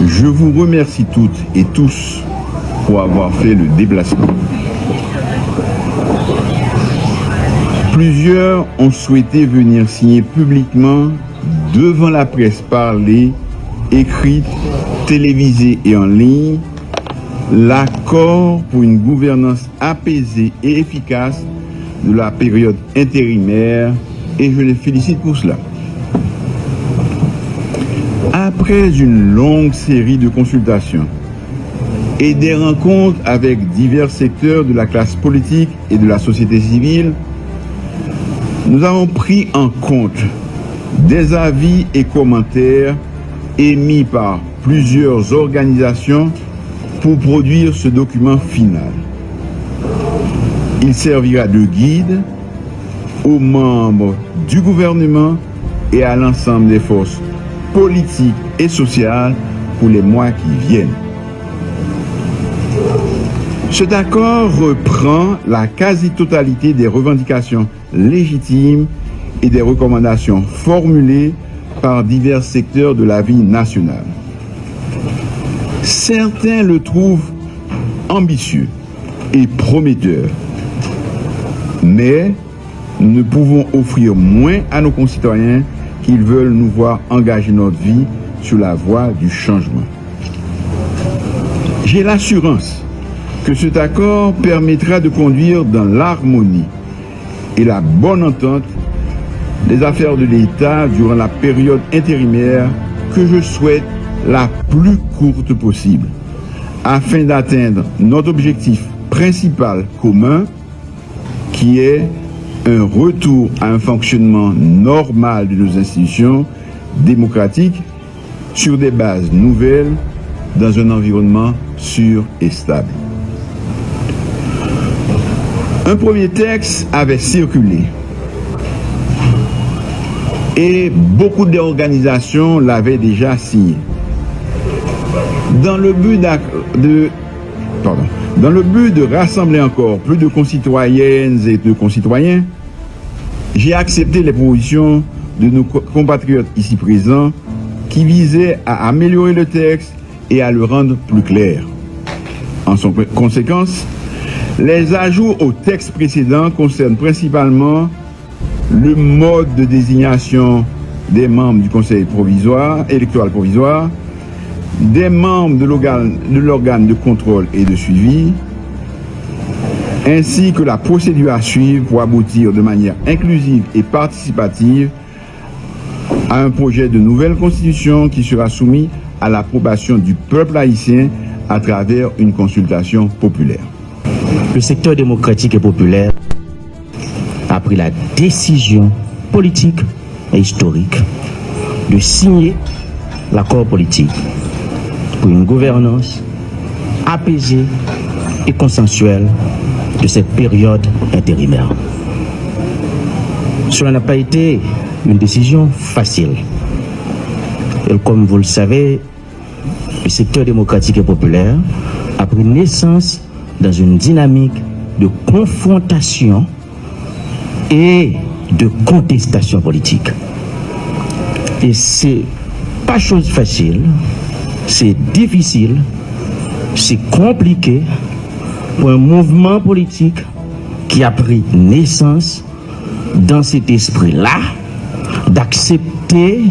Je vous remercie toutes et tous pour avoir fait le déplacement. Plusieurs ont souhaité venir signer publiquement devant la presse parlée, écrite, télévisée et en ligne l'accord pour une gouvernance apaisée et efficace de la période intérimaire et je les félicite pour cela. Après une longue série de consultations et des rencontres avec divers secteurs de la classe politique et de la société civile, nous avons pris en compte des avis et commentaires émis par plusieurs organisations pour produire ce document final. Il servira de guide aux membres du gouvernement et à l'ensemble des forces politiques et sociales pour les mois qui viennent. Cet accord reprend la quasi-totalité des revendications légitimes et des recommandations formulées par divers secteurs de la vie nationale. Certains le trouvent ambitieux et prometteur, mais nous ne pouvons offrir moins à nos concitoyens qu'ils veulent nous voir engager notre vie sur la voie du changement. J'ai l'assurance que cet accord permettra de conduire dans l'harmonie et la bonne entente les affaires de l'État durant la période intérimaire que je souhaite la plus courte possible, afin d'atteindre notre objectif principal commun, qui est un retour à un fonctionnement normal de nos institutions démocratiques sur des bases nouvelles dans un environnement sûr et stable. Un premier texte avait circulé et beaucoup d'organisations l'avaient déjà signé. Dans le but de rassembler encore plus de concitoyennes et de concitoyens, j'ai accepté les propositions de nos compatriotes ici présents qui visaient à améliorer le texte et à le rendre plus clair. En conséquence, les ajouts au texte précédent concernent principalement le mode de désignation des membres du Conseil électoral provisoire, des membres de l'organe de contrôle et de suivi, ainsi que la procédure à suivre pour aboutir de manière inclusive et participative à un projet de nouvelle constitution qui sera soumis à l'approbation du peuple haïtien à travers une consultation populaire. Le secteur démocratique et populaire a pris la décision politique et historique de signer l'accord politique pour une gouvernance apaisée et consensuelle de cette période intérimaire. Cela n'a pas été une décision facile. Et comme vous le savez, le secteur démocratique et populaire a pris naissance dans une dynamique de confrontation et de contestation politique. Et c'est pas chose facile, c'est difficile, c'est compliqué pour un mouvement politique qui a pris naissance dans cet esprit-là d'accepter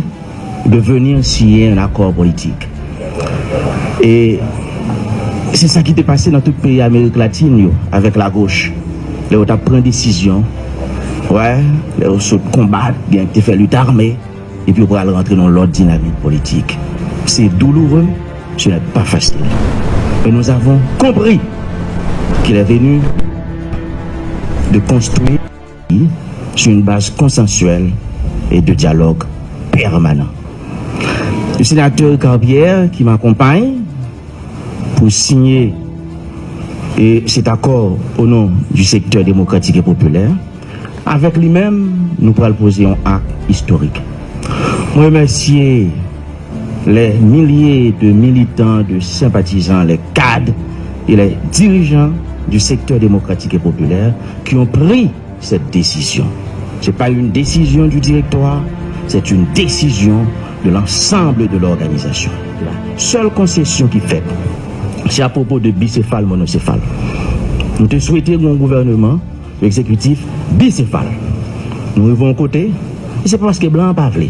de venir signer un accord politique. Et c'est ça qui s'est passé dans tout le pays d'Amérique latine avec la gauche. Là où tu pris une décision, là où tu combattre, bien que tu fais lutte armée, et puis on va rentrer dans l'autre dynamique politique. C'est douloureux, ce n'est pas facile. Mais nous avons compris qu'il est venu de construire sur une base consensuelle et de dialogue permanent. Le sénateur Carbière qui m'accompagne pour signer cet accord au nom du secteur démocratique et populaire, avec lui-même, nous pourrons poser un acte historique. Je remercie les milliers de militants, de sympathisants, les cadres et les dirigeants du secteur démocratique et populaire qui ont pris cette décision. Ce n'est pas une décision du directoire, c'est une décision de l'ensemble de l'organisation. La seule concession qui fait, c'est à propos de bicéphale, monocéphale. Nous te souhaitons un gouvernement exécutif bicéphale. Nous arrivons à côté, et c'est parce que Blanc n'a pas voulu.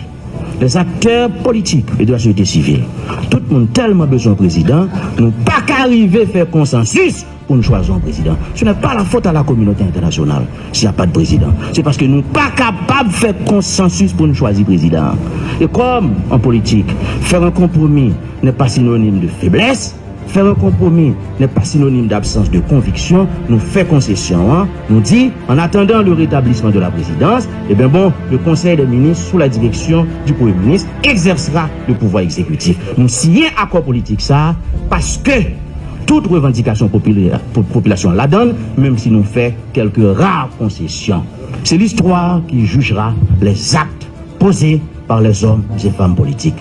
Les acteurs politiques et de la société civile, tout le monde tellement besoin de président, nous pas qu'arriver à faire consensus pour nous choisir un président. Ce n'est pas la faute à la communauté internationale s'il n'y a pas de président. C'est parce que nous ne sommes pas capables de faire consensus pour nous choisir président. Et comme en politique, faire un compromis n'est pas synonyme de faiblesse, faire un compromis n'est pas synonyme d'absence de conviction. Nous faisons concession. Hein? Nous dit, en attendant le rétablissement de la présidence, eh bien bon, le Conseil des ministres, sous la direction du Premier ministre, exercera le pouvoir exécutif. Nous signons accord politique ça parce que toute revendication population la donne, même si nous faisons quelques rares concessions. C'est l'histoire qui jugera les actes posés par les hommes et femmes politiques.